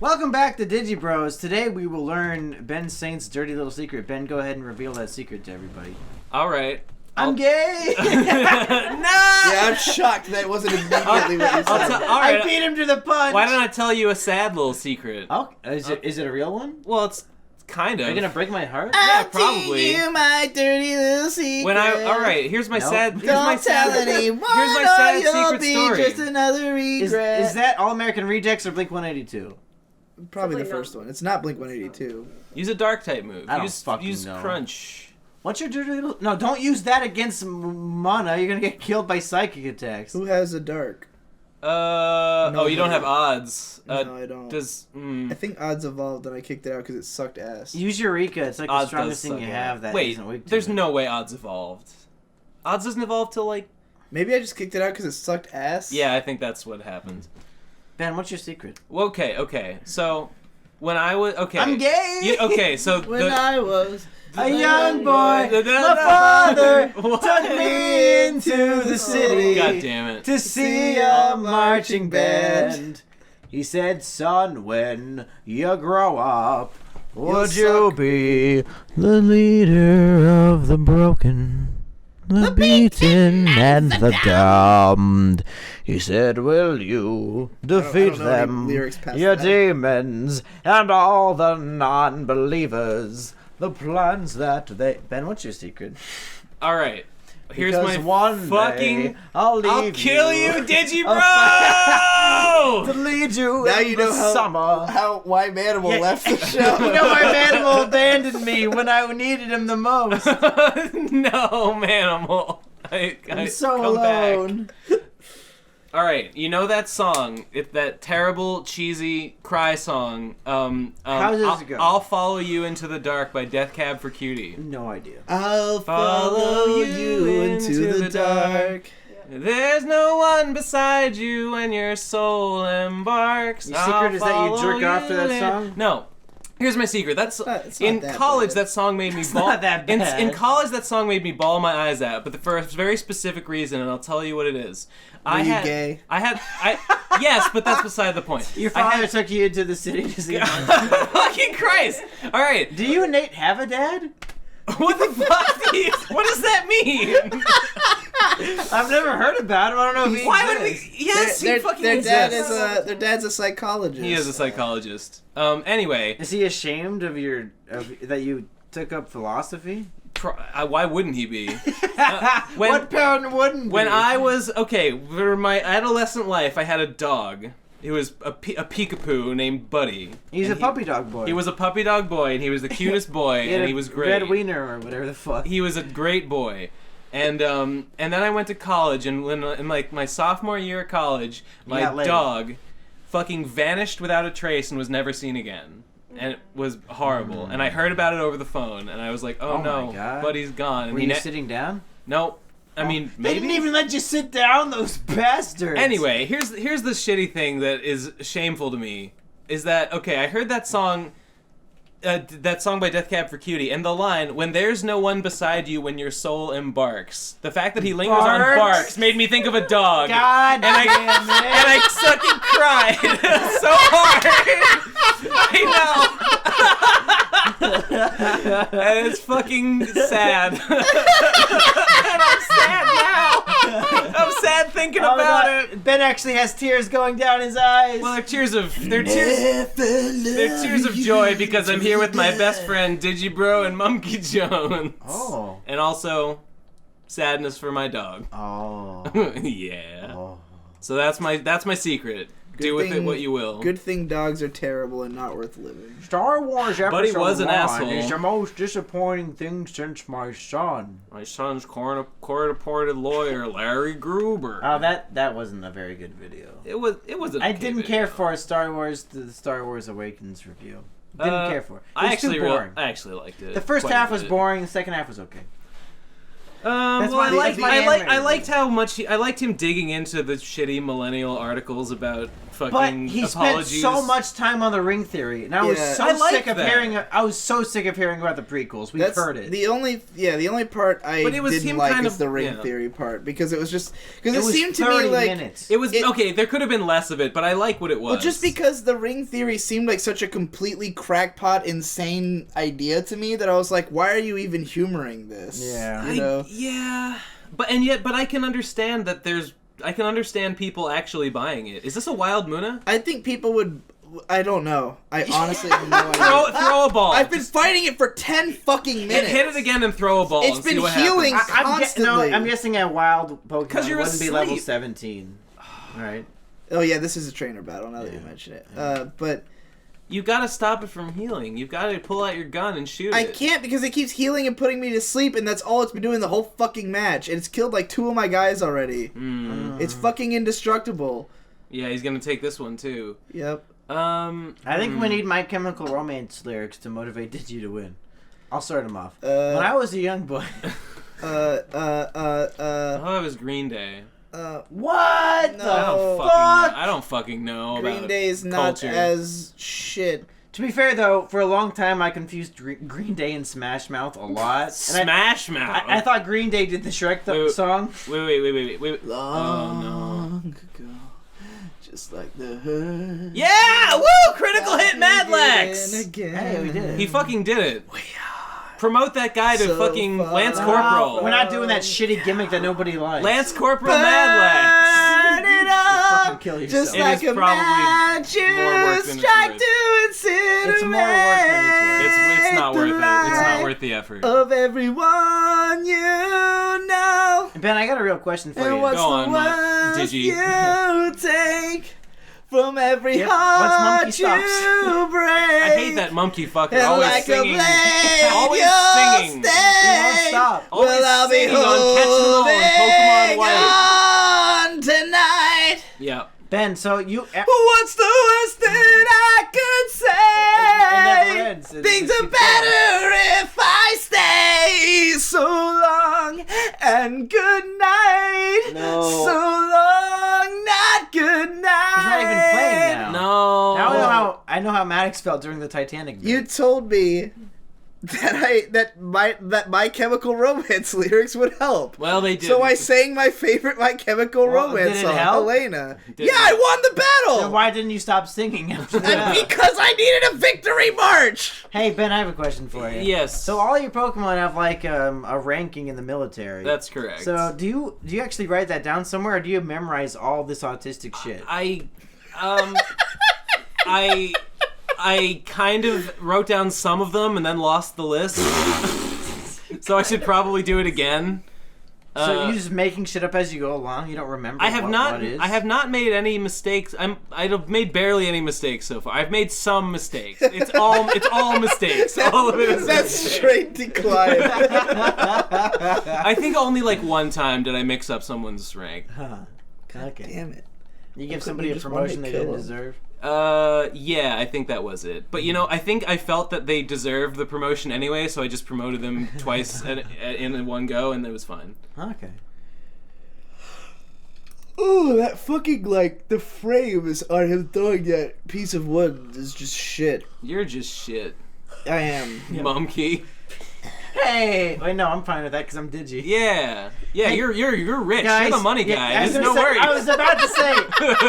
Welcome back to DigiBros. Today we will learn Ben Saint's dirty little secret. Ben, go ahead and reveal that secret to everybody. All right. I'm gay! No! Yeah, I'm shocked that wasn't immediately what you said. All right. I beat him to the punch! Why don't I tell you a sad little secret? Oh, is it a real one? Well, it's kind of. Are you gonna break my heart? Yeah, probably. You my dirty little secret. All right, here's my Nope. sad. Don't Here's my tell sad. anyone. Here's my or sad you'll secret be story. Just another regret. Is that All American Rejects or Blink 182? Probably the first one. It's not Blink 182. Use a dark type move. I don't use fucking know. crunch. What's your dirty little... No, don't use that against Mana. You're gonna get killed by psychic attacks. Who has a dark? Oh, you don't have odds. No, I don't. I I think Odds evolved and I kicked it out because it sucked ass. Use Eureka. It's like the Odds strongest does thing you suck have ass. that Wait, isn't weak to there's it. no way Odds evolved. Odds doesn't evolve till like... Maybe I just kicked it out because it sucked ass? Yeah, I think that's what happened. Ben, what's your secret? Well, okay. So, when I was... Okay. I'm gay! So... When I was A young boy, my father took me into the city God damn it. to see a marching band. He said, son, when you grow up, would you be the leader of the broken, the beaten, and the damned? He said, will you defeat know any them, lyrics past your that. demons, and all the non-believers? The plans that they... Ben, what's your secret? All right. Here's Because my one fucking... day I'll kill you, to Digibro! lead you Now in you know the summer. how Why Manimal Yeah. left the show. You know, my Manimal abandoned me when I needed him the most. No, Manimal. I'm so come back. alone. All right, you know that song? It's that terrible, cheesy cry song. How does it go? I'll Follow You Into the Dark by Death Cab for Cutie. No idea. I'll follow you into the dark. There's no one beside you when your soul embarks. Your secret is that you jerk off to that song? No. Here's my secret. That's It's not in that college. bad. That song made me bawl. not that bad. In college, that song made me bawl my eyes out, but for a very specific reason, and I'll tell you what it is. Were you gay? Yes, but that's beside the point. Your father took you into the city to see him. Fucking Christ! All right. Do you and Nate have a dad? What the fuck? What does that mean? I've never heard about him. I don't know if he Why would exists. we? Yes, he fucking their dad exists. is their dad's a psychologist. He is a psychologist. Anyway, Is he ashamed of that you took up philosophy? why wouldn't he be? What parent wouldn't? When be? I was for my adolescent life, I had a dog. He was a peekapoo named Buddy. He's a And puppy dog boy. He was a puppy dog boy, and he was the cutest boy, He had and a he was great. red wiener or whatever the fuck. He was a great boy. And then I went to college, and in like my sophomore year of college, my got laid. dog fucking vanished without a trace and was never seen again. And it was horrible. And I heard about it over the phone, and I was like, oh my no, God. Buddy's gone. And Were he you sitting down? No. I mean, They didn't maybe. even let you sit down, those bastards. Anyway, here's the shitty thing that is shameful to me. Is that, okay, I heard that song by Death Cab for Cutie, and the line, when there's no one beside you when your soul embarks. The fact that he lingers on Barks? barks made me think of a dog. God And I fucking cried so hard. I know. And it's fucking sad. And I'm sad now. I'm sad thinking about it. Ben actually has tears going down his eyes. Well, they're tears of joy because I'm here with my best friend Digibro and Monkey Jones. Oh. And also sadness for my dog. Oh. Yeah. Oh. So that's my secret. Do with it what you will. Good thing dogs are terrible and not worth living. Star Wars Episode But he was an 1 asshole. is the most disappointing thing since my son. My son's court-appointed lawyer, Larry Gruber. Oh, that wasn't a very good video. It was an I okay didn't video. care for the Star Wars Awakens review. Didn't care for it. It was I too boring. actually liked it. The first quite a half was bit. boring. The second half was okay. That's Well, why I liked how much I liked him digging into the shitty millennial articles about But fucking he apologies. spent so much time on the ring theory, and I was Yeah. so I like sick of that. hearing. I was so sick of hearing about the prequels. We've heard it. The only part I But it was didn't him like kind is of- the ring yeah. theory part because it was just because it was seemed to me 30 like minutes. It was It- okay. There could have been less of it, but I like what it was. well, just because the ring theory seemed like such a completely crackpot, insane idea to me that I was like, why are you even humoring this? Yeah. you know. Yeah, but I can understand that I can understand people actually buying it. Is this a wild Muna? I think people would. I don't know. I honestly have no idea. Throw a ball. I've been fighting it for 10 fucking minutes. Hit it again and throw a ball. It's and been see what healing happens. constantly. I'm guessing a wild Pokemon 'Cause you're wouldn't be level asleep. 17. Right. Oh yeah, this is a trainer battle. Now that you mention it, but You gotta stop it from healing. You've got to pull out your gun and shoot I it. can't because it keeps healing and putting me to sleep, and that's all it's been doing the whole fucking match. And it's killed like 2 of my guys already. It's fucking indestructible. Yeah, he's gonna take this one too. Yep. I I think we need My Chemical Romance lyrics to motivate Digi to win. I'll start him off. Uh, when I was a young boy. Oh, that was Green Day. What No. the I don't fucking know Green about Day is not culture. as shit. To be fair, though, for a long time I confused Green Day and Smash Mouth a lot. And Smash Mouth. I thought Green Day did the Shrek Wait. song. Wait. Long ago, just like the hurt. Yeah! Woo! Critical hit Mad Lex! Hey, we did it. He fucking did it. Promote that guy to So fucking far Lance Corporal. We're not doing that shitty gimmick that nobody likes. Lance Corporal Mad Burn it up, fucking kill yourself. just It like is a probably match more work you than it's strike worth. to incinerate. It's more work than it's worth. It's not the worth it. It's not life worth the effort. of everyone you know. Ben, I got a real question for And you. what's Go on, the worst Digi. you take from every Yep, what's heart Monkey Stops? you break? I hate that monkey fucker. And Always like singing. a blade Always you'll singing. stay. stop. Always Well, I'll be singing on Catchin and holding Pokemon White. on tonight. Yeah. Ben, so you... What's the worst that I could say? It never ends. Things just are keeps going. better if I stay. So long and good night. No. So long, not good night. He's not even playing now. No. Now I know how Maddox felt during the Titanic. You bit. told me that my Chemical Romance lyrics would help. Well, they did. So I sang my favorite My Chemical Well, Romance did it song, help? Helena. Did Yeah, it? I won the battle. Then why didn't you stop singing after And that? because I needed a victory march. Hey Ben, I have a question for you. Yes. So all your Pokemon have like a ranking in the military. That's correct. So do you actually write that down somewhere, or do you memorize all this autistic shit? I kind of wrote down some of them and then lost the list. So I should probably do it again. So you're just making shit up as you go along. You don't remember. I have what is? I have not made any mistakes. I've made barely any mistakes so far. I've made some mistakes. It's all mistakes. All of it is That's mistakes. straight decline. I think only like one time did I mix up someone's rank. Huh. Okay. Damn it. You give couldn't somebody you a just want promotion to they kill didn't him? deserve. Yeah, I think that was it. But I think I felt that they deserved the promotion anyway, so I just promoted them twice in one go, and it was fine. Okay. Ooh, that fucking, the frames on him throwing that piece of wood is just shit. You're just shit, I am. monkey. Hey! Wait, no, I'm fine with that because I'm Digi. Yeah, Hey, you're rich. Guys, You're the money yeah, guy. I was There's gonna no say- worries. I was about to say,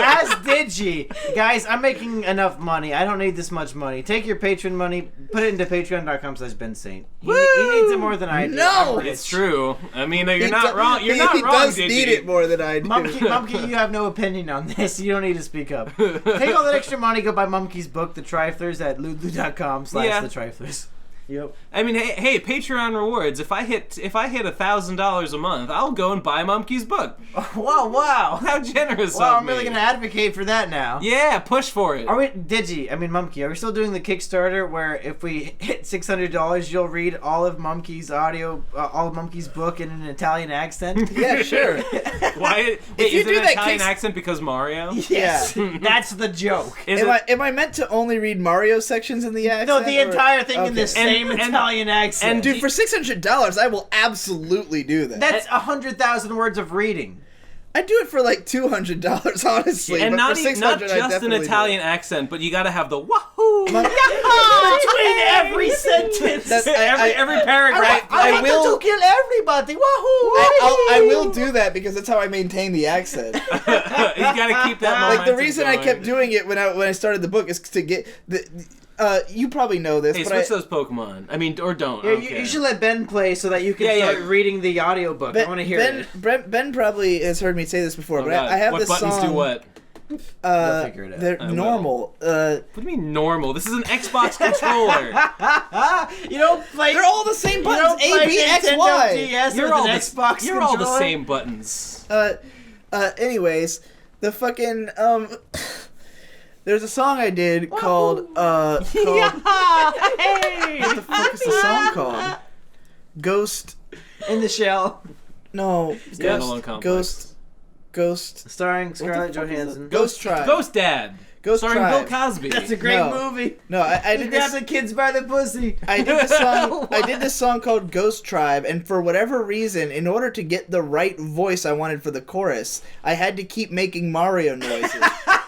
as Digi, guys, I'm making enough money. I don't need this much money. Take your Patreon money, put it into patreon.com/BenSaint. He needs it more than I do. No! I'm rich. It's true. I mean, you're He not do- wrong. You're he, not he wrong, does Digi. need it more than I do. Mumkey, you have no opinion on this. You don't need to speak up. Take all that extra money, go buy Mumkey's book, The Triflers, at lulu.com/The Triflers. Yep. I mean, hey, Patreon rewards. If I hit $1,000 a month, I'll go and buy Mumkey's book. Wow. How generous Wow, of I'm really me. going to advocate for that now. Yeah, push for it. Are we, Mumkey, are we still doing the Kickstarter where if we hit $600, you'll read all of Mumkey's all of Mumkey's book in an Italian accent? Yeah, sure. Why? If Wait, you is it do an that Italian Kicks- accent because Mario? Yes. That's the joke. Is Am it? I meant to only read Mario sections in the accent? No, the entire thing in Okay. this And same Italian accent. and- Dude, for $600, I will absolutely do that. That's 100,000 words of reading. I do it for like $200, honestly. And but not, for $600, not I just an definitely do Italian it. accent, but you gotta have the wahoo! Between every sentence. That's- every paragraph. I will- to kill everybody. Wahoo! I will do that because that's how I maintain the accent. You gotta keep that momentum Like the reason I going. kept doing it when I started the book is to get the. You probably know this, Hey, but switch those Pokemon. I mean, or don't. Yeah, I don't you care. should let Ben play so that you can Yeah, start reading the audiobook. I want to hear it. Ben probably has heard me say this before, Oh, but God. I have what this buttons song. do what? You'll figure it out. They're I will. normal. What do you mean normal? This is an Xbox controller. You don't play. They're all the same You buttons. don't A, play B, X, Nintendo Y. DS You're with all an the Xbox You're all the controller? same buttons. Anyways, the fucking there's a song I did called Hey! what the fuck is the song called? Ghost. In the Shell, No. Standalone complex. Ghost. starring Scarlett fuck is Johansson. Ghost Tribe. Ghost Dad. Ghost starring Tribe. Bill Cosby. That's a great No. movie. No, I He did grabbed this. the kids by the pussy. I did this song. I did this song called Ghost Tribe, and for whatever reason, in order to get the right voice I wanted for the chorus, I had to keep making Mario noises,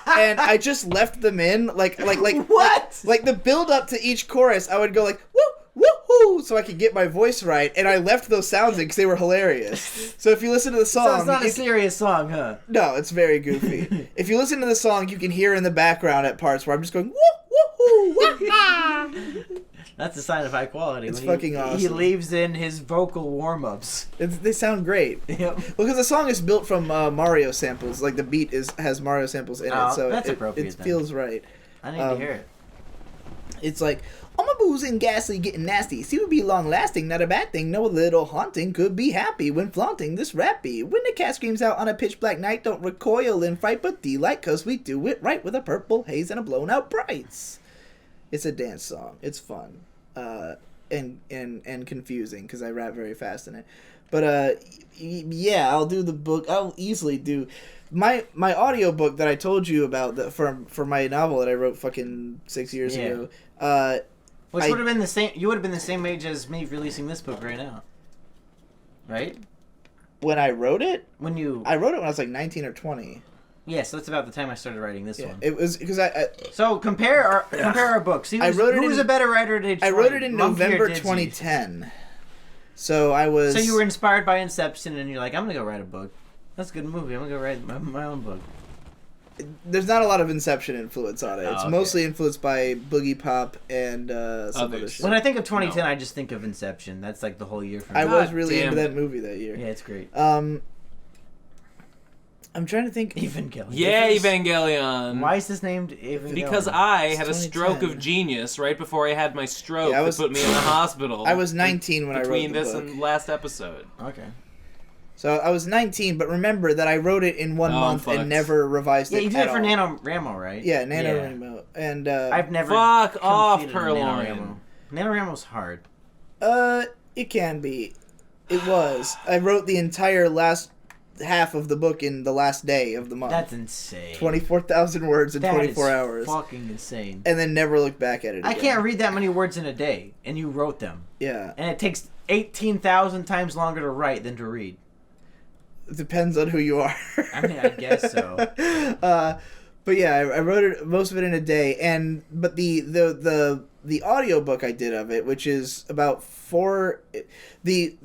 and I just left them in, like What? like the build up to each chorus. I would go like woo woohoo, so I could get my voice right, and I left those sounds in because they were hilarious. So if you listen to the song, So it's not a you- serious song, huh? no, it's very goofy. If you listen to the song, you can hear in the background at parts where I'm just going woo woohoo. That's a sign of high quality. It's when he- fucking He awesome. leaves in his vocal warm-ups. They sound great. Yep. Well, because the song is built from Mario samples, like the beat has Mario samples in Oh, it, so that's it appropriate then. feels right. I need to Um, hear it. It's like, all my booze and ghastly getting nasty. See, would be long lasting, not a bad thing. No little haunting could be happy when flaunting this rap beat. When the cat screams out on a pitch black night, don't recoil in fright, but delight, cause we do it right with a purple haze and a blown out brights. It's a dance song. It's fun. And confusing because I rap very fast in it. But yeah, I'll do the book. I'll easily do my audiobook that I told you about for my novel that I wrote fucking 6 years Yeah. ago. Which I- would have been the same. You would have been the same age as me releasing this book right now, right? When I wrote it, I when I was like 19 or 20. Yeah, so that's about the time I started writing this Yeah, one. it was because I So compare our books. I wrote it who was in- a better writer at age 20? wrote it in Monkey or November Digi? 2010. So I was. So you were inspired by Inception, and you're like, I'm gonna go write a book. That's a good movie. I'm gonna go write my own book. There's not a lot of Inception influence on it. It's Oh, okay. mostly influenced by Boogie Pop and some other Others. shit. When I think of 2010, No. I just think of Inception. That's like the whole year for me. I God was really damn into that it. movie that year. Yeah, it's great. I'm trying to think. Evangelion. Yeah, Evangelion. Why is this named Evangelion? Because I had a It's stroke 2010. of genius right before I had my stroke Yeah, that put me in the hospital. I was 19 when I wrote between the this book. and last episode. Okay. So I was 19, but remember that I wrote it in 1 Oh, I'm month fucked. and never revised Yeah, it you did at it for all. NaNoWriMo, right? Yeah, NaNoWriMo. And I've never. Fuck off, completed a Purloin. NaNoWriMo's hard. it can be. It was. I wrote the entire last half of the book in the last day of the month. That's insane. 24,000 words in That 24 is hours. fucking insane. And then never looked back at it I again. can't read that many words in a day, and you wrote them. Yeah. And it takes 18,000 times longer to write than to read. It depends on who you are. I mean, I guess so. But yeah, I wrote it most of it in a day, but the audiobook I did of it, which is about the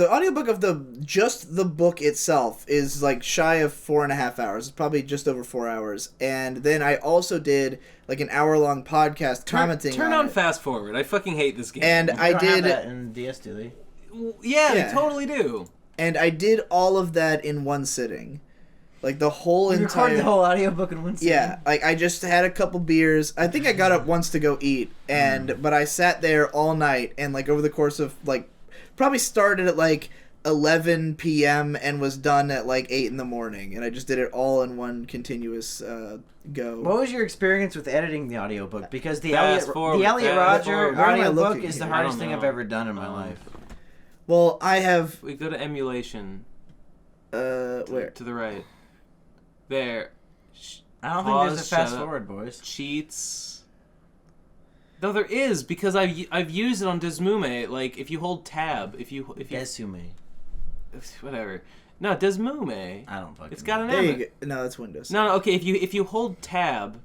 audiobook of just the book itself is like shy of 4.5 hours. It's probably just over 4 hours. And then I also did like an hour-long podcast commenting Turn on on it. fast forward. I fucking hate this game. And They I don't have did that in DS, do they? yeah, Yeah. they totally do. and I did all of that in one sitting. Like the whole You entire recorded the whole audiobook in one sitting? Yeah, like I just had a couple beers. I think I got up once to go eat, but I sat there all night and like over the course of like probably started at like 11 p.m. and was done at like 8 in the morning, and I just did it all in one continuous go. What was your experience with editing the audiobook? Because the Fast Elliot, forward, the Elliot fast Roger forward. Where am I audiobook looking is the here? hardest I thing don't I've know. ever done in my life. Well, I have We go to emulation. where? To the right. There. I don't think there's a Pause, fast shut up. forward, boys. Cheats. No, there is, because I've used it on Desmume. Like, if you hold tab, if you Desume. whatever. No, Desmume. I don't fucking It's got an There M. you go. No, that's Windows. No, okay. If you hold tab,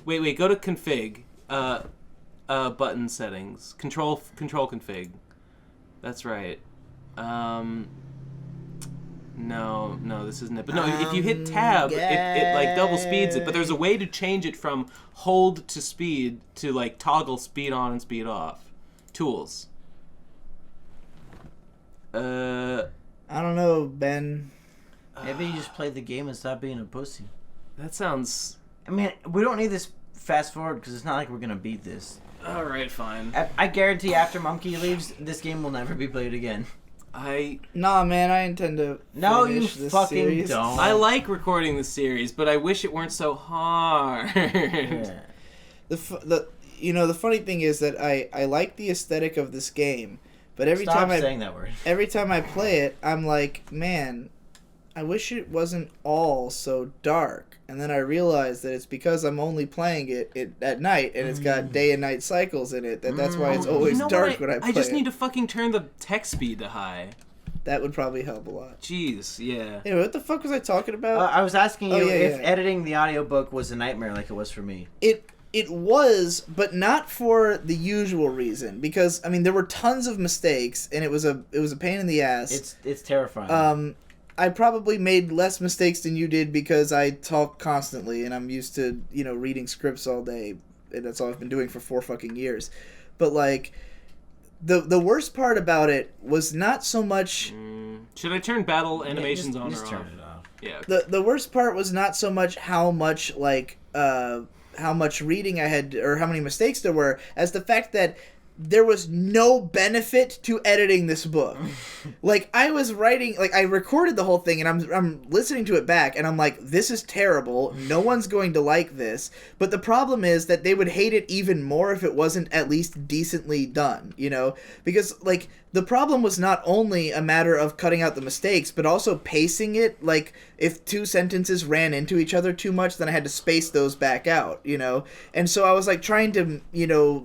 wait, go to config, button settings, control config. That's right. No, this isn't it. But no, if you hit tab, it like double speeds it. But there's a way to change it from hold to speed to like toggle speed on and speed off. Tools. I don't know, Ben. Maybe you just play the game and stop being a pussy. That sounds... I mean, we don't need this fast forward because it's not like we're going to beat this. Alright, fine. I guarantee after Monkey leaves, this game will never be played again. Nah, man, I intend to No, you finish this fucking series. don't. I like recording the series, but I wish it weren't so hard. Yeah. The funny thing is that I like the aesthetic of this game, but every Stop time saying that word. every time I play it, I'm like, man, I wish it wasn't all so dark. And then I realize that it's because I'm only playing it at night, and it's got day and night cycles in it. That's why it's always dark when I play I just it. need to fucking turn the text speed to high. That would probably help a lot. Jeez, yeah. Anyway, what the fuck was I talking about? I was asking you if yeah. editing the audiobook was a nightmare like it was for me. It was, but not for the usual reason. Because I mean, there were tons of mistakes, and it was a pain in the ass. It's terrifying. I probably made less mistakes than you did because I talk constantly, and I'm used to reading scripts all day, and that's all I've been doing for 4 fucking years. But like, the worst part about it was not so much. Should I turn battle animations on or just off? turn it off. Yeah. The worst part was not so much how much reading I had or how many mistakes there were, as the fact that there was no benefit to editing this book. Like, I was writing, like, I recorded the whole thing, and I'm listening to it back, and I'm like, this is terrible. No one's going to like this. But the problem is that they would hate it even more if it wasn't at least decently done, Because, like, the problem was not only a matter of cutting out the mistakes, but also pacing it. Like, if 2 sentences ran into each other too much, then I had to space those back out, And so I was, like, trying to,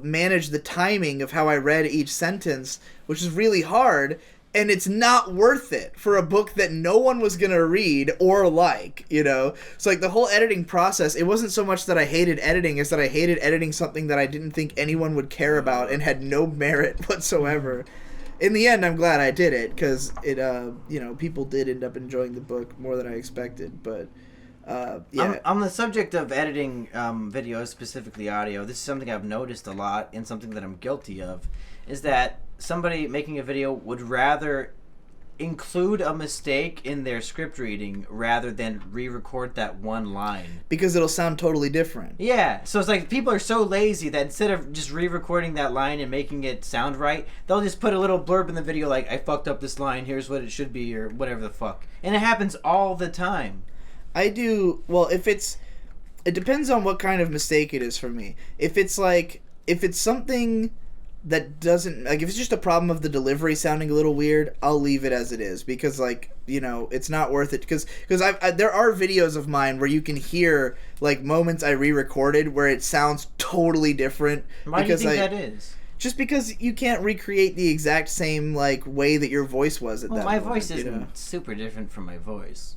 manage the timing of how I read each sentence, which is really hard, and it's not worth it for a book that no one was going to read or like, So, like, the whole editing process, it wasn't so much that I hated editing as that I hated editing something that I didn't think anyone would care about and had no merit whatsoever. In the end, I'm glad I did it, because it, people did end up enjoying the book more than I expected, but... yeah. On the subject of editing videos, specifically audio, this is something I've noticed a lot, and something that I'm guilty of, is that somebody making a video would rather include a mistake in their script reading rather than re-record that one line. Because it'll sound totally different. Yeah, so it's like people are so lazy that instead of just re-recording that line and making it sound right, they'll just put a little blurb in the video like, I fucked up this line, here's what it should be, or whatever the fuck. And it happens all the time. I do, well, it depends on what kind of mistake it is for me. If it's something that doesn't, like, if it's just a problem of the delivery sounding a little weird, I'll leave it as it is, because, like, it's not worth it, because there are videos of mine where you can hear, like, moments I re-recorded where it sounds totally different. Why do you think that is? Just because you can't recreate the exact same, like, way that your voice was at that my moment. voice isn't super different from my voice.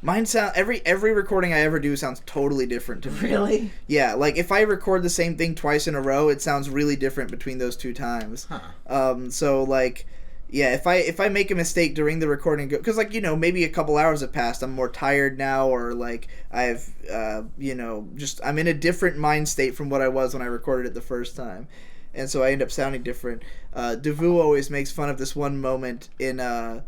Mine sound every recording I ever do sounds totally different to me. Really? Yeah, like if I record the same thing twice in a row, it sounds really different between those 2 times. Huh. So like, yeah, if I make a mistake during the recording, because like maybe a couple hours have passed, I'm more tired now, or like I've just I'm in a different mind state from what I was when I recorded it the first time, and so I end up sounding different. Devu always makes fun of this one moment in the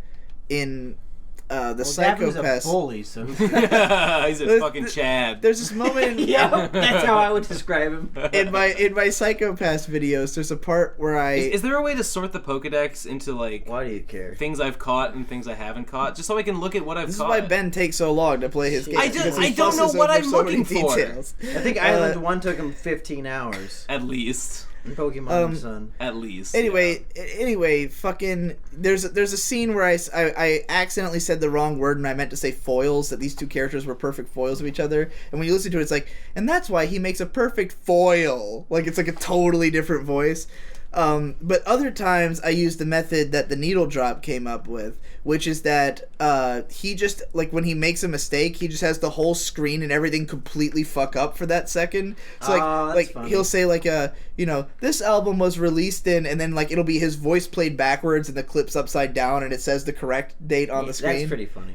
Psychopath. Davu's a bully, so he's a fucking Chad. There's this moment in, yeah, that's how I would describe him. in my Psychopath videos. There's a part where Is there a way to sort the Pokedex into like Why do you care? things I've caught and things I haven't caught, just so I can look at what I've This caught? is why Ben takes so long to play his game. I don't know what I'm looking for. I think Island 1 took him 15 hours. At least. Pokemon Sun. At least. Anyway, fucking. There's a scene where I accidentally said the wrong word and I meant to say foils. That these two characters were perfect foils of each other. And when you listen to it, it's like, and that's why he makes a perfect foil. Like it's like a totally different voice. But other times I use the method that the Needle Drop came up with, which is that he just, like, when he makes a mistake, he just has the whole screen and everything completely fuck up for that second. So, like funny. he'll say, like, this album was released in, and then, like, it'll be his voice played backwards and the clip's upside down and it says the correct date on the screen. That's pretty funny.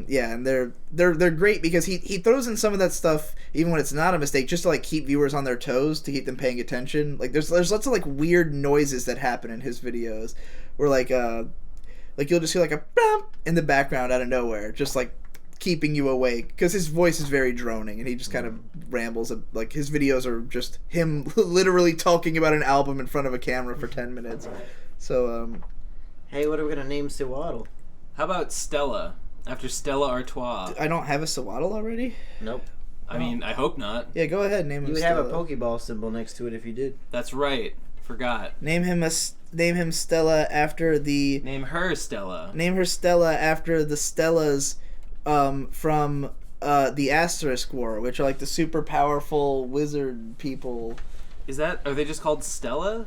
Yeah, and they're great because he throws in some of that stuff even when it's not a mistake, just to, like, keep viewers on their toes, to keep them paying attention. Like, there's lots of, like, weird noises that happen in his videos where, like you'll just hear, like, a bump in the background out of nowhere, just, like, keeping you awake, because his voice is very droning and he just kind of rambles. Like, his videos are just him literally talking about an album in front of a camera for 10 minutes. So hey, what are we gonna name Sewaddle? How about Stella? After Stella Artois. I don't have a Sewaddle already. Nope. I mean, I hope not. Yeah, go ahead, name him. You would Stella. have a Pokeball symbol next to it if you did. That's right. Forgot. Name him Stella after the. Name her Stella. Name her Stella after the Stellas from the Asterisk War, which are like the super powerful wizard people. Are they just called Stella?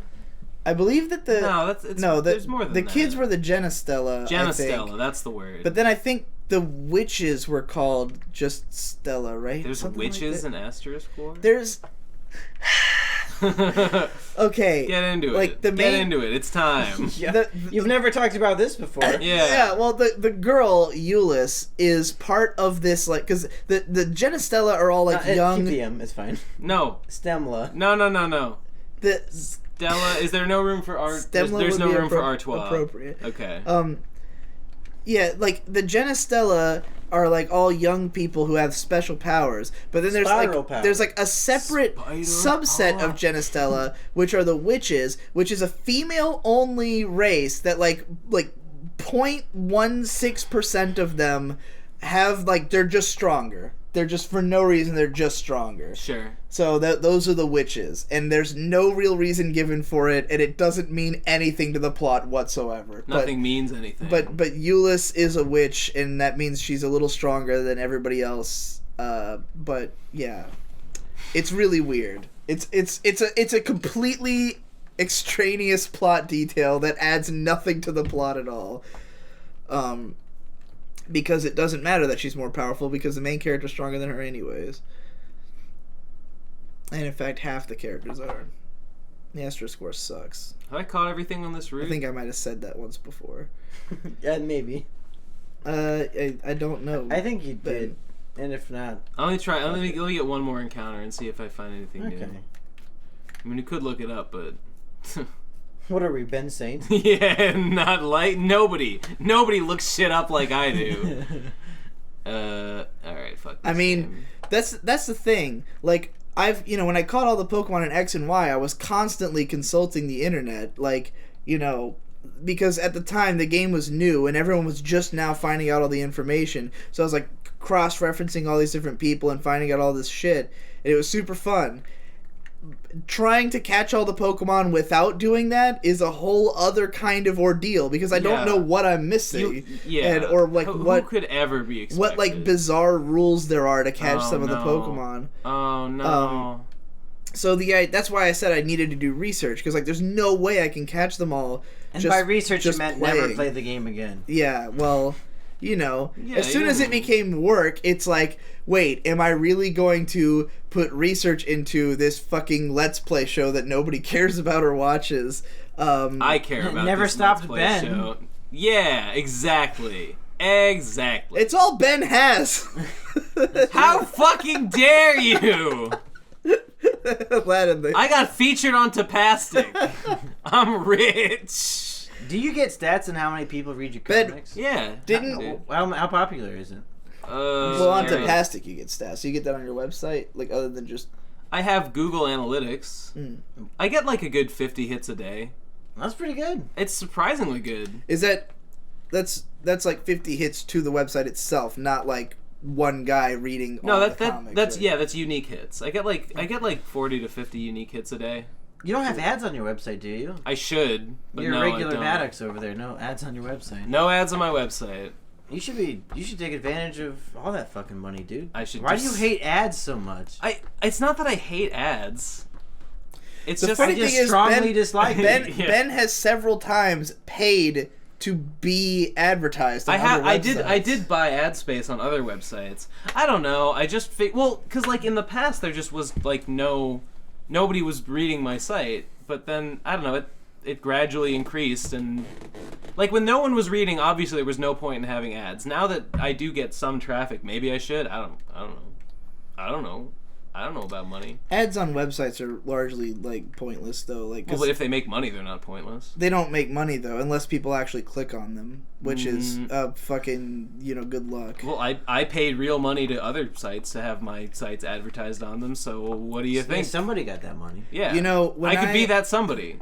I believe that there's more than the that. kids were the Genistella. Genistella, that's the word. But then I think the witches were called just Stella, right? There's Something witches like in Asterisk War? There's. Okay. Get into like, it. Get into it. It's time. Yeah. You've never talked about this before. Yeah. Well, the girl Euless is part of this, like, because the Genistella are all like young. Keep the M, it's fine. No. Stemla. No. The Stella. Is there no room for art? Stemla There's would no be room for Artois. Appropriate. Okay. Yeah, like the Genistella are like all young people who have special powers, but then there's like a separate subset of Genistella, which are the witches, which is a female only race that like 0.16% of them have, like, they're just stronger. They're just, for no reason, they're just stronger. Sure. So those are the witches, and there's no real reason given for it, and it doesn't mean anything to the plot whatsoever. Nothing means anything. But Euless is a witch, and that means she's a little stronger than everybody else. But yeah, it's really weird. It's a completely extraneous plot detail that adds nothing to the plot at all. Because it doesn't matter that she's more powerful, because the main character's stronger than her anyways. And in fact, half the characters are. The Asterisk War sucks. Have I caught everything on this route? I think I might have said that once before. Yeah, maybe. I don't know. I think you did. And if not... Let me get one more encounter and see if I find anything new. Okay. I mean, you could look it up, but... What are we, Ben Saint? Yeah, not like... Nobody looks shit up like I do. Alright, fuck this I mean, game. that's the thing. Like, when I caught all the Pokemon in X and Y, I was constantly consulting the internet. Like, because at the time the game was new and everyone was just now finding out all the information. So I was, like, cross-referencing all these different people and finding out all this shit. And it was super fun. Trying to catch all the Pokemon without doing that is a whole other kind of ordeal, because I don't know what I'm missing. Or like who could ever be expected? What, like, bizarre rules there are to catch some of the Pokemon. Oh no. So that's why I said I needed to do research, because, like, there's no way I can catch them all. And by research, you meant playing. never play the game again. Yeah, well, as soon as it became work, it's like, wait, am I really going to put research into this fucking Let's Play show that nobody cares about or watches? I care about Never this stopped Let's Play Ben. show. Yeah, exactly. Exactly. It's all Ben has. How fucking dare you? I got featured on Tapastic. I'm rich. Do you get stats on how many people read your Ben, comics? Yeah. How popular is it? Well, on Tapastic you get stats. So you get that on your website, like, other than just... I have Google Analytics. I get like a good 50 hits a day. That's pretty good. It's surprisingly good. Is that's like 50 hits to the website itself, not like one guy reading all the comics. That's unique hits. I get like 40 to 50 unique hits a day. You don't have ads on your website, do you? I should, but You're no, regular I don't. Maddox over there. No ads on your website. No ads on my website. You should take advantage of all that fucking money, dude. I should. Why do you hate ads so much? It's not that I hate ads. It's The just funny I just thing is, strongly dislike Ben, it. Yeah. Ben has several times paid to be advertised on other websites. I did buy ad space on other websites. I don't know. I just because like in the past there just was like nobody was reading my site, but then I don't know, it gradually increased, and like when no one was reading, obviously there was no point in having ads. Now that I do get some traffic, maybe I should. I don't know about money. Ads on websites are largely like pointless though. Like, 'cause Well, but if they make money, they're not pointless. they don't make money though unless people actually click on them, which is fucking good luck. Well, I paid real money to other sites to have my sites advertised on them. So what do you think? Somebody got that money. Yeah, When I could be that somebody.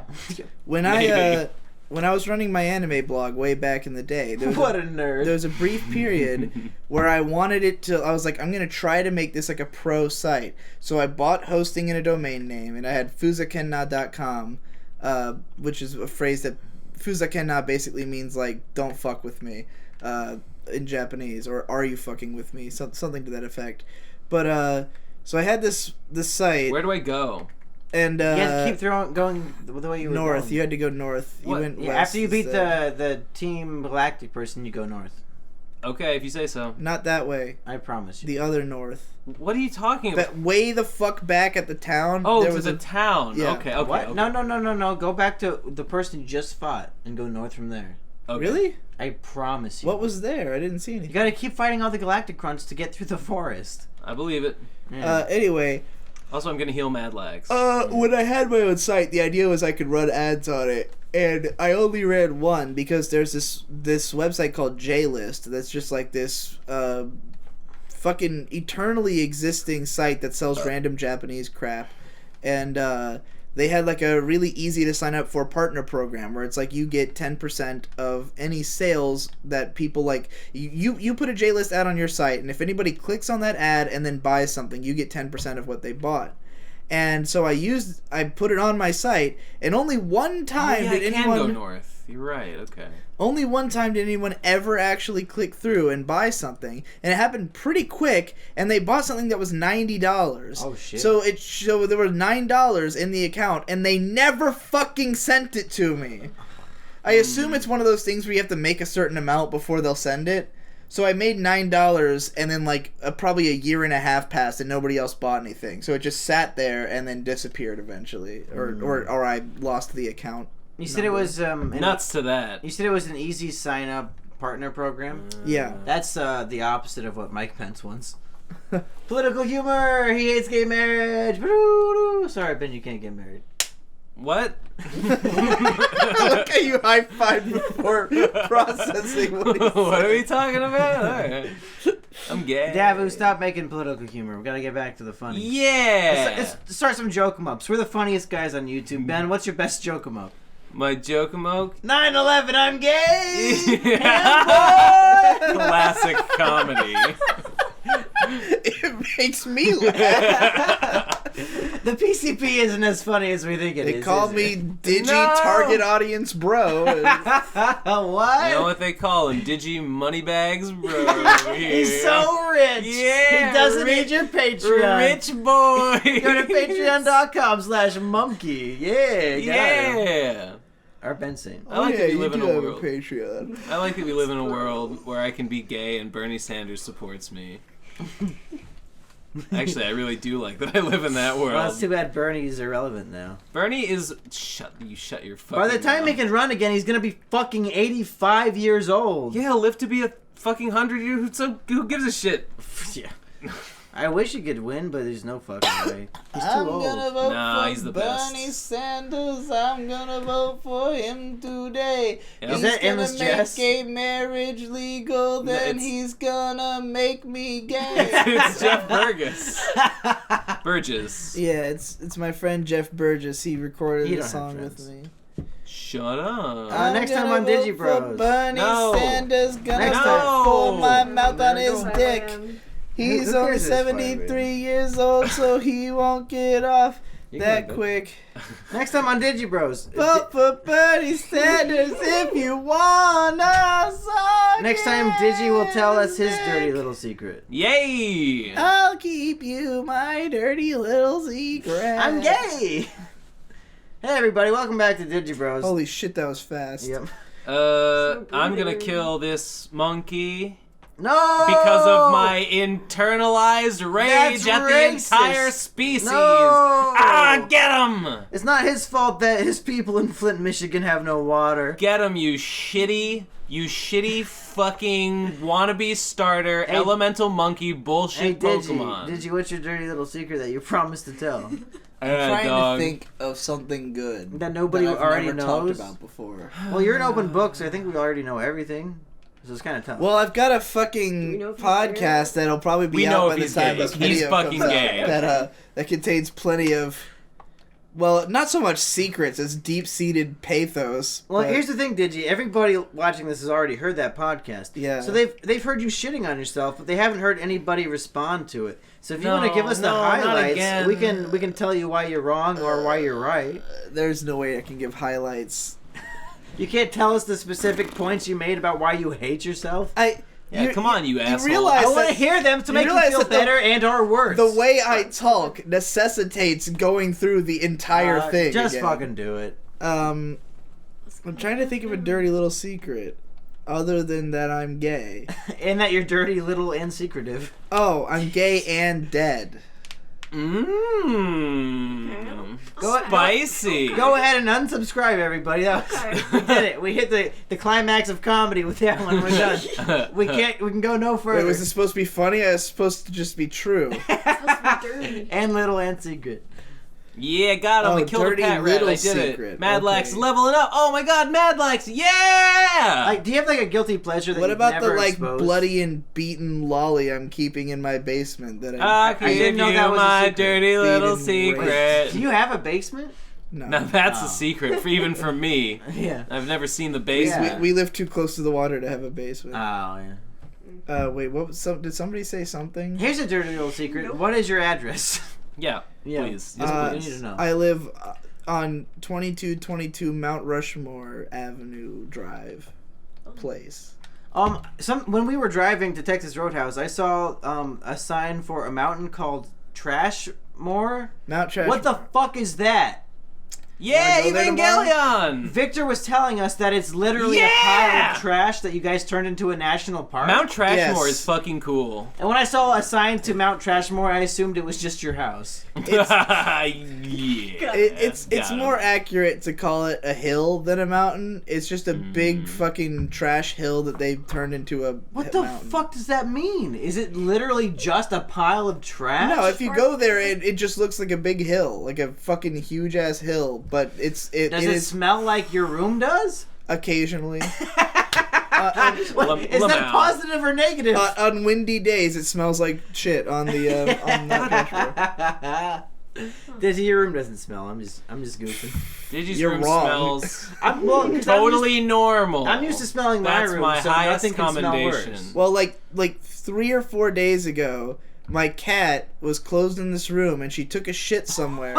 when Maybe. when I was running my anime blog way back in the day, there was What a nerd. there was a brief period where I wanted it to. I was like, I'm gonna try to make this like a pro site. So I bought hosting and a domain name, and I had fuzakenna.com, which is a phrase that fuzakenna basically means like "don't fuck with me" in Japanese, or "are you fucking with me?" Something to that effect. But so I had this site, Where do I go? and You had to keep going the way you were north. going. You had to go north. You What? went Yeah, west after you beat instead. the Team Galactic person, you go north. Okay, if you say so. Not that way. I promise you. The other north. What are you talking about? That way the fuck back at the town. Oh, there to was the town. Yeah. Okay, okay. What? okay. No. Go back to the person you just fought and go north from there. Okay. Really? I promise you. What was there? I didn't see You anything. gotta keep fighting all the Galactic Crunch to get through the forest. I believe it. Yeah. Anyway, Also, I'm gonna heal Mad Lags. when I had my own site, the idea was I could run ads on it, and I only ran one because there's this website called JList that's just like this fucking eternally existing site that sells random Japanese crap, and they had like a really easy to sign up for partner program where it's like you get 10% of any sales that people like. You put a JList ad on your site, and if anybody clicks on that ad and then buys something, you get 10% of what they bought. And so I put it on my site, and only one time yeah, did I can anyone go north. You're right. Okay. only one time did anyone ever actually click through and buy something, and it happened pretty quick. And they bought something that was $90. Oh, shit. So there was $9 in the account, and they never fucking sent it to me. I assume it's one of those things where you have to make a certain amount before they'll send it. So I made $9, and then like probably a year and a half passed, and nobody else bought anything. So it just sat there and then disappeared eventually, or I lost the account. You said it was Nuts to that. You said it was an easy sign up partner program. Yeah. That's the opposite of what Mike Pence wants. Political humor. He hates gay marriage. Sorry, Ben, you can't get married. What? Look at you high five before processing what he What are we said. talking about? All right. I'm gay. Davu, stop making political humor. We gotta get back to the funny. Yeah. Let's start some joke 'em ups. We're the funniest guys on YouTube. Ben, what's your best joke 'em up? My joke-a-moke. 9/11, I'm gay. Classic comedy. It makes me laugh. The PCP isn't as funny as we think it is. They call is me it? Digi No! Target Audience Bro. What? You know what they call him? Digi Moneybags, bro. He's so rich. Yeah, He doesn't rich- need your Patreon. Rich boy. Go to patreon.com/monkey. Yeah. Yeah. Our Ben's saying. I like that we live in a do have world. Patreon. I like that we live in a world where I can be gay and Bernie Sanders supports me. Actually, I really do like that I live in that world. Well, it's too bad Bernie's irrelevant now. Bernie is shut your fucking By the time mouth. he can run again, he's gonna be fucking 85 years old. Yeah, he'll live to be a fucking 100 years. So who gives a shit? Yeah. I wish he could win, but there's no fucking way. He's too old. vote Nah, he's the best. Sanders. I'm gonna vote for him today. Yep. Is that Emma's Jess? gay marriage legal, then he's gonna make me gay. It's Jeff Burgess. Yeah, it's my friend Jeff Burgess. He recorded You the don't have song with friends. me. Shut up. next time on Digi Bros. Bernie No. Sanders gonna Next time. pull my No. mouth on his Silent dick. him. He's Who only cares if it's 73 years old, so he won't get off. You that can go. quick. Next time on Digibros. But for Bernie Sanders, if you want us Next time, Digi will tell us his dirty little secret. Yay! I'll keep you my dirty little secret. I'm gay! Hey everybody, welcome back to Digibros. Holy shit, that was fast. Yep. I'm gonna kill this monkey No! because of my internalized rage That's at racist. the entire species. No! Ah, get him! It's not his fault that his people in Flint, Michigan have no water. Get him, you shitty fucking wannabe starter, Hey- elemental monkey bullshit Hey, Pokemon. Digi, what's your dirty little secret that you promised to tell? I'm trying dog. to think of something good That nobody I've already never knows? talked about before. Well, you're an open book, so I think we already know everything. So it's kind of tough. Well, I've got a Do fucking we know if he's podcast that'll probably be We out know by if the he's time gay. this He's video fucking comes gay. out. That contains plenty of, well, not so much secrets as deep-seated pathos. Well, but- here's the thing, Digi. Everybody watching this has already heard that podcast. Yeah. So they've heard you shitting on yourself, but they haven't heard anybody respond to it. So if you want to give us the not highlights, again. we can tell you why you're wrong or why you're right. There's no way I can give highlights. You can't tell us the specific points you made about why you hate yourself. Yeah, come on, you asshole. realize I want to that- hear them to you make you realize feel that the- better and or worse. The way I talk necessitates going through the entire thing. Just again. fucking do it. I'm trying to think of a dirty little secret, other than that I'm gay. And that you're dirty, little, and secretive. Oh, I'm gay and dead. Mmm. Go- Spicy. Go ahead and unsubscribe, everybody. That was, Okay. we did it. We hit the climax of comedy with that one. We're done. We can go no further. Wait, was it supposed to be funny? Or was it supposed to just be true? Supposed to be dirty. And little and secret. Yeah, got him. Oh, we killed a dirty cat rat. little I did secret. it. Madlax Okay. leveling up. Oh my god, Madlax. Yeah! Like, do you have like a guilty pleasure that What you've about never the like exposed? bloody and beaten lolly I'm keeping in my basement that I I can didn't give know you that was a my secret. dirty little Feed and secret. Do you have a basement? no. Now that's Oh. a secret, for even for me. Yeah. I've never seen the we, basement. we live too close to the water to have a basement. Oh yeah. Wait, what was did somebody say something? Here's a dirty little secret. Nope. What is your address? Yeah, Yeah. please. Yes, Uh, we need to know. I live on 2222 Mount Rushmore Avenue Drive place. When we were driving to Texas Roadhouse, I saw a sign for a mountain called Trashmore. Mount Trash. What the fuck is that? Yeah, Wanna go there Evangelion! Victor was telling us that it's literally a Yeah! pile of trash that you guys turned into a national park. Mount Trashmore Yes. is fucking cool. And when I saw a sign to Mount Trashmore, I assumed it was just your house. Yeah. It's Got him. more accurate to call it a hill than a mountain. It's just a Mm. big fucking trash hill that they've turned into a What the mountain. fuck does that mean? Is it literally just a pile of trash? No, if you go there, it just looks like a big hill, like a fucking huge ass hill. But Does it smell like your room does? occasionally. What, is that Lamau. positive or negative? On windy days, it smells like shit on the on that trash. Dizzy, your room doesn't smell. I'm just goofing. Digi's You're room wrong. smells I'm well, 'cause totally normal. I'm used to smelling my That's room, my so highest nothing can smell commendation. worse. Well, like 3 or 4 days ago, my cat was closed in this room and she took a shit somewhere,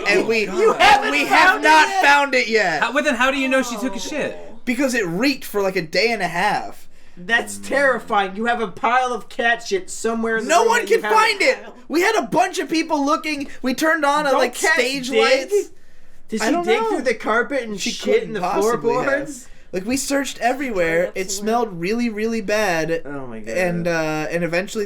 and we haven't have found it not yet? found it yet Well, then how do you know she took a shit? because it reeked for like a day and a half. That's terrifying. You have a pile of cat shit somewhere in the No room one that you can haven't- find it. We had a bunch of people looking. We turned on a Don't like cats stage dig? lights. Did I she don't dig know. through the carpet and She shit in couldn't the possibly floorboards? have. Like we searched everywhere. It smelled really, really bad. Oh my god. And eventually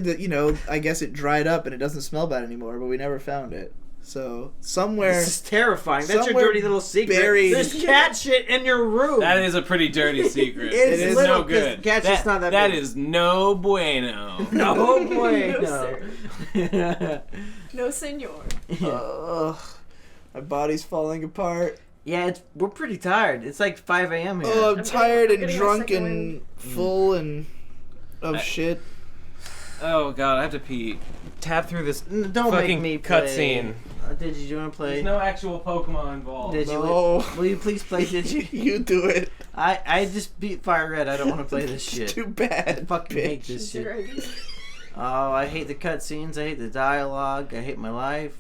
I guess it dried up and it doesn't smell bad anymore, but we never found it. So somewhere this is terrifying. That's your somewhere dirty little secret. buried- There's cat shit in your room. That is a pretty dirty secret. It is no little, 'cause good. cat shit's not that That big. is no bueno. no boy. No, No. No, senor. ugh, my body's falling apart. Yeah, we're pretty tired. It's like 5 a.m. here. Oh, I'm tired I'm and getting my drunk second and full and of shit. Oh god, I have to pee. Tap through this Don't fucking make me play. cutscene. Did you want to play? There's no actual Pokemon involved. Did you? No. Will you please play? Did you? You do it. I just beat Fire Red. I don't want to play this shit. Too bad. I fucking hate bitch. this Is it shit. ready? Oh, I hate the cutscenes. I hate the dialogue. I hate my life.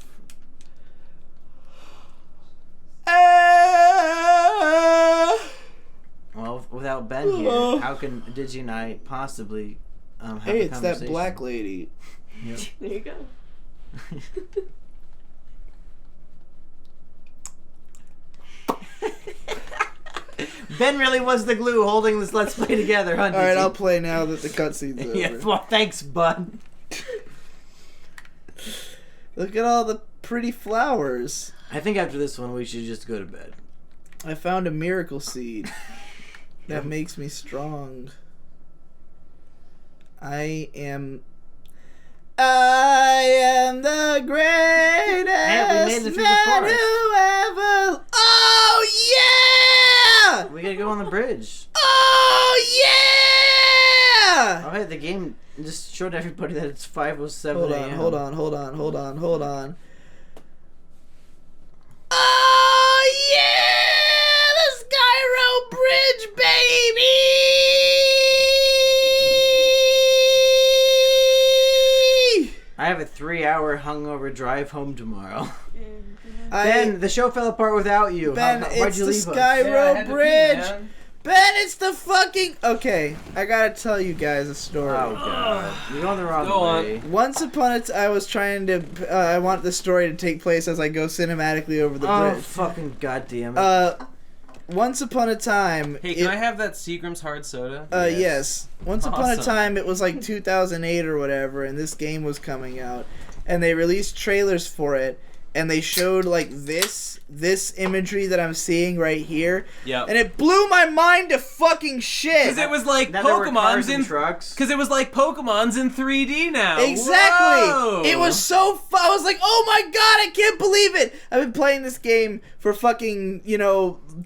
without Ben here, how can Digi and I possibly have Hey, a it's that conversation? black lady. Yep. There you go. Ben really was the glue holding this Let's Play together, huh? Alright, Digi? I'll play now that the cutscene's over. Yeah, well, thanks, bud. Look at all the pretty flowers. I think after this one, we should just go to bed. I found a miracle seed that makes me strong. I am the greatest Hey, we made it through the man forest. who ever. Oh yeah! We gotta go on the bridge. Oh yeah! Oh, hey, the game just showed everybody that it's 5:07 Hold a.m. on. Oh yeah! The Skyro Bridge, baby! I have a 3-hour hungover drive home tomorrow. And, Ben, the show fell apart without you. Ben, Why'd it's you the leave us? Skyro Bridge. Ben, it's the fucking. Okay, I gotta tell you guys a story. Oh god, you're going the wrong Go on. way. Once upon a I was trying to. I want the story to take place as I go cinematically over the Oh bridge. fucking goddamn it! Once upon a time. Hey, can I have that Seagram's hard soda? Yes. Once upon a Awesome. time, it was like 2008 or whatever, and this game was coming out, and they released trailers for it, and they showed like this imagery that I'm seeing right here, Yep. and it blew my mind to fucking shit. Because it was like Now there were cars Pokemon's and in trucks. Because it was like Pokemon's in 3D now. Exactly. Whoa! It was so fun. I was like, "Oh my god, I can't believe it." I've been playing this game for fucking,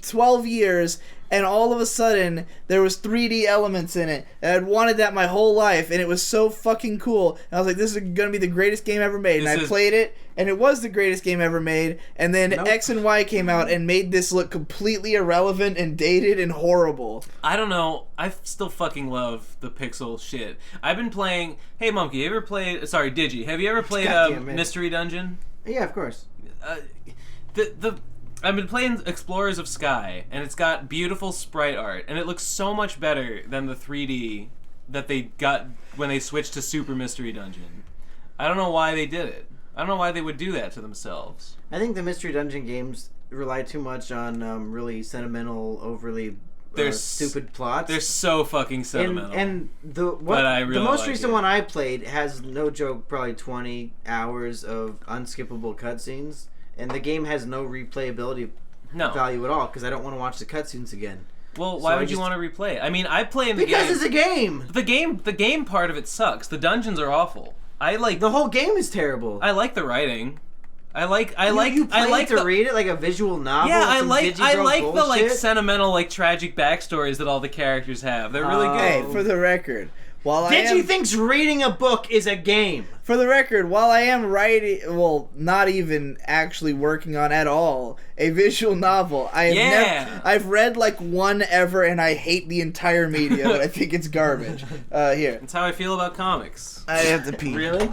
12 years, and all of a sudden there was 3D elements in it. And I'd wanted that my whole life, and it was so fucking cool. And I was like, "This is going to be the greatest game ever made." And I played it, and it was the greatest game ever made. And then Nope. X and Y came out and made this look completely irrelevant and dated and horrible. I don't know. I still fucking love the pixel shit. I've been playing. Hey, Monkey, you ever played? Sorry, Digi. Have you ever played Goddamn it. Mystery Dungeon? Yeah, of course. I've been playing Explorers of Sky, and it's got beautiful sprite art, and it looks so much better than the 3D that they got when they switched to Super Mystery Dungeon. I don't know why they did it. I don't know why they would do that to themselves. I think the Mystery Dungeon games rely too much on really sentimental, overly stupid plots. They're so fucking sentimental. And the I really the most like recent it. one I played has, no joke, probably 20 hours of unskippable cutscenes, and the game has no replayability no. value at all because I don't want to watch the cutscenes again. Well, So why I would you just- want to replay it? I mean, I play in the Because game. it's a game. The game part of it sucks. The dungeons are awful. I like The whole game is terrible. I like the writing. I like you played to the, read it like a visual novel. Yeah, and I some like Digibro the like bullshit? sentimental, like tragic backstories that all the characters have. They're really good. Hey, for the record, while I am... Digi thinks reading a book is a game. For the record, while I am writing, well, not even actually working on at all, a visual novel, I've read like one ever, and I hate the entire media, but I think it's garbage. Here. That's how I feel about comics. I have to pee. Really?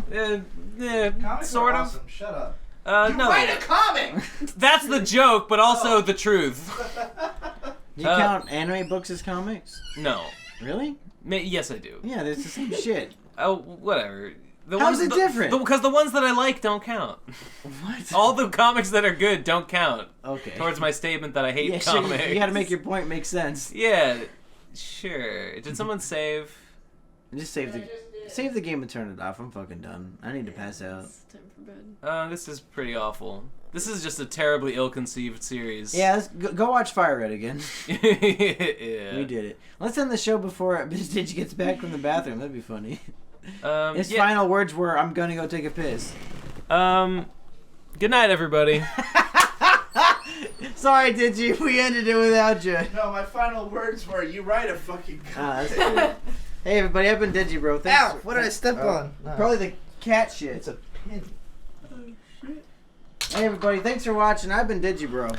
Sort of. Shut up. No, comic! that's the joke, but also the truth. Do you count anime books as comics? No. Really? Yes, I do. Yeah, it's the same shit. Oh, whatever. How's it different? Because the ones that I like don't count. What? All the comics that are good don't count Okay. towards my statement that I hate Yeah, sure, comics. you gotta make your point make sense. Yeah, sure. Did someone save? Just save the game and turn it off. I'm fucking done. I need to pass out. It's time for bed. This is pretty awful. This is just a terribly ill-conceived series. Yeah, go watch Fire Red again. Yeah. We did it. Let's end the show before Digi gets back from the bathroom. That'd be funny. His yeah. final words were, "I'm gonna go take a piss." Good night, everybody. Sorry, Digi. We ended it without you. No, my final words were, you write a fucking That's good. Hey, everybody. I've been Digi, bro. Thanks. Ow! What did I step on? No. Probably the cat shit. It's a pin. Hey, everybody. Thanks for watching. I've been Digi, bro.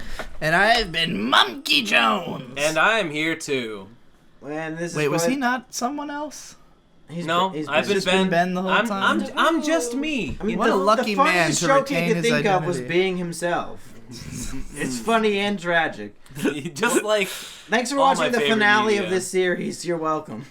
And I've been Monkey Jones! And I'm here too. And this Wait, is was what- he not someone else? No, I've been just been Ben. Ben the whole time? I'm just me. I mean, What a lucky the man funniest to joke he retain could his think of was identity. being himself. It's funny and tragic. Just like Thanks for all my watching the favorite finale media. of this series. You're welcome.